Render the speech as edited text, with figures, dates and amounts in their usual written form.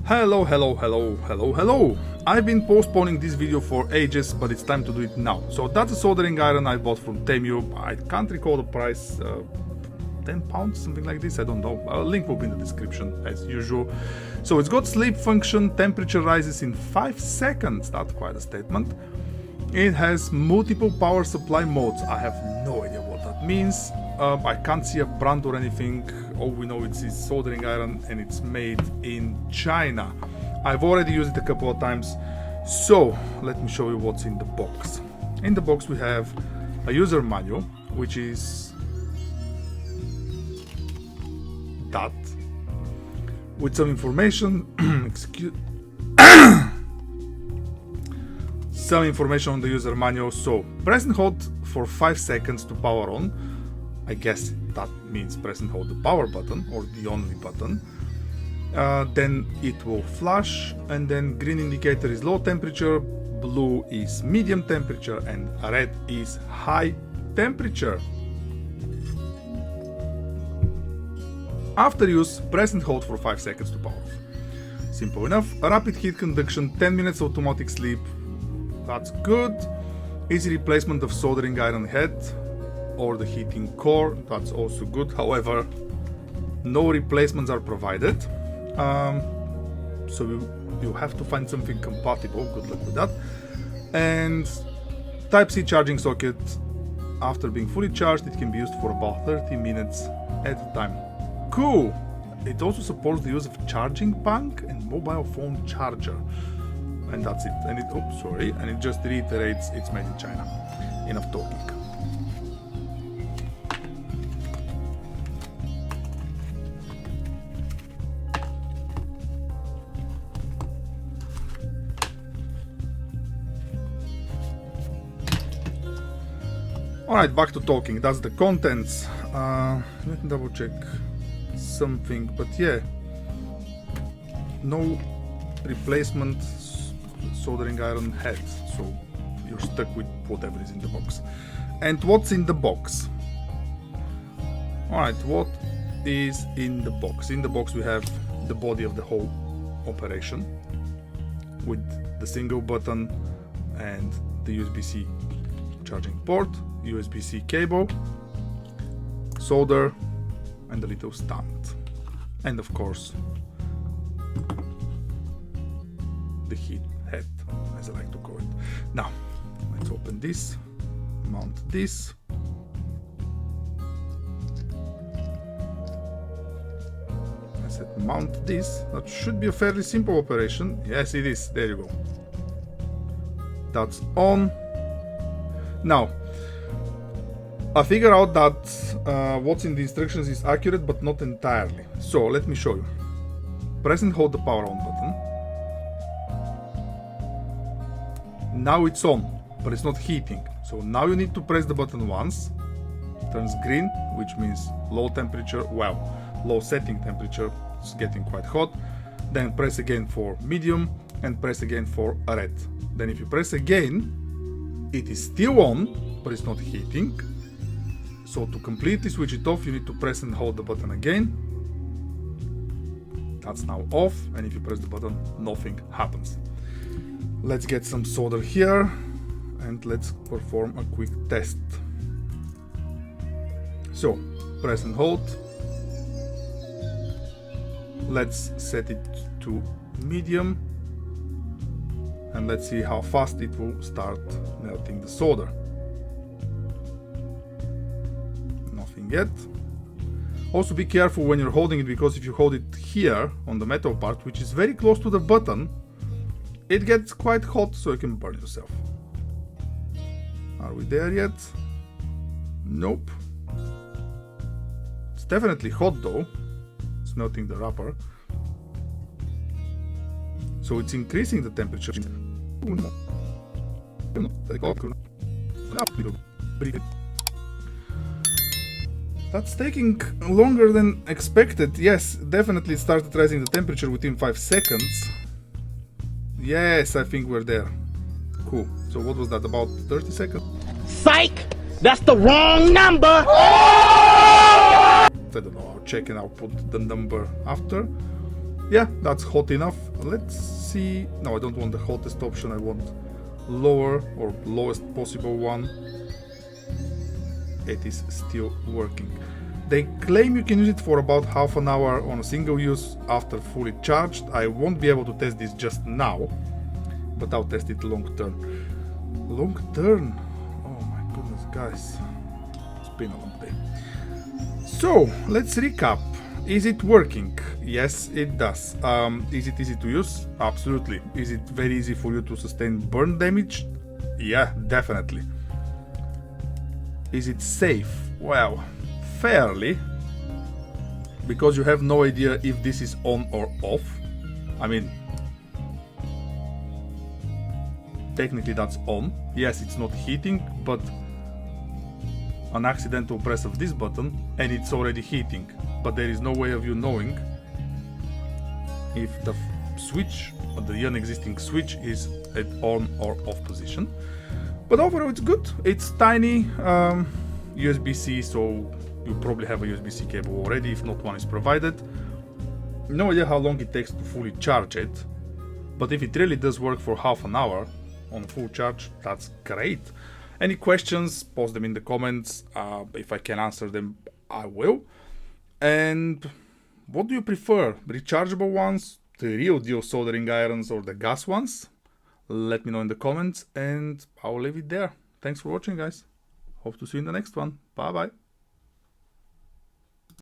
Hello. I've been postponing this video for ages, but it's time to do it now. So that's a soldering iron I bought from Temu. I can't recall the price, £10, something like this, I don't know. A link will be in the description as usual. So it's got sleep function, temperature rises in 5 seconds, that's quite a statement. It has multiple power supply modes. I have no idea what that means. I can't see a brand or anything. All we know it's soldering iron and it's made in China. I've already used it a couple of times. So let me show you what's in the box. In the box we have a user manual, which is that, with some information, some information on the user manual. So press and hold for 5 seconds to power on. I guess that means press and hold the power button or the only button. Then it will flash, and then green indicator is low temperature, blue is medium temperature, and red is high temperature. After use, press and hold for 5 seconds to power off. Simple enough. Rapid heat conduction, 10 minutes automatic sleep. That's good. Easy replacement of soldering iron head or the heating core. That's also good. However, no replacements are provided. So you have to find something compatible. Good luck with that. And Type-C charging socket. After being fully charged, it can be used for about 30 minutes at a time. Cool! It also supports the use of charging bank and mobile phone charger. And that's it. And it just reiterates it's made in China. Enough talking. Alright, back to talking. That's the contents. Let me double check something, but yeah, no replacement soldering iron head, so you're stuck with whatever is in the box. And what's in the box? Alright, what is in the box? In the box we have the body of the whole operation with the single button and the USB-C charging port, USB-C cable, solder, and a little stand, and of course the heat head, as I like to call it. Now let's open this, mount this, I said mount this. That should be a fairly simple operation. Yes, it is. There you go. That's on. Now I figure out that what's in the instructions is accurate, but not entirely. So let me show you. Press and hold the power on button. Now it's on, but it's not heating. So now you need to press the button once. It turns green, which means low temperature, low setting temperature. It's getting quite hot. Then press again for medium and press again for red. Then if you press again, it is still on, but it's not heating. So to completely switch it off, you need to press and hold the button again. That's now off, and if you press the button, nothing happens. Let's get some solder here, and let's perform a quick test. So, press and hold. Let's set it to medium, and let's see how fast it will start melting the solder. Yet. Also be careful when you're holding it, because if you hold it here on the metal part, which is very close to the button, it gets quite hot, so you can burn yourself. Are we there yet? Nope. It's definitely hot though. It's melting the wrapper. So it's increasing the temperature. That's taking longer than expected. Yes, definitely it started rising the temperature within 5 seconds. Yes, I think we're there. Cool. So what was that, about 30 seconds? Psych! That's the wrong number! I don't know, I'll check and I'll put the number after. Yeah, that's hot enough. Let's see. No, I don't want the hottest option. I want lower or lowest possible one. It is still working. They claim you can use it for about half an hour on a single use after fully charged. I won't be able to test this just now, but I'll test it long term. Long term? Oh my goodness, guys. It's been a long day. So, let's recap. Is it working? Yes, it does. Is it easy to use? Absolutely. Is it very easy for you to sustain burn damage? Yeah, definitely. Is it safe? Well, fairly, because you have no idea if this is on or off. I mean, technically that's on. Yes, it's not heating, but an accidental press of this button and it's already heating, but there is no way of you knowing if the switch or the non-existing switch is at on or off position. But overall it's good. It's tiny, USB-C, so you probably have a USB-C cable already, if not one is provided. No idea how long it takes to fully charge it, but if it really does work for half an hour on full charge, that's great. Any questions, post them in the comments. If I can answer them, I will. And what do you prefer? Rechargeable ones, the real deal soldering irons, or the gas ones? Let me know in the comments and I'll leave it there. Thanks for watching, guys. Hope to see you in the next one. Bye bye.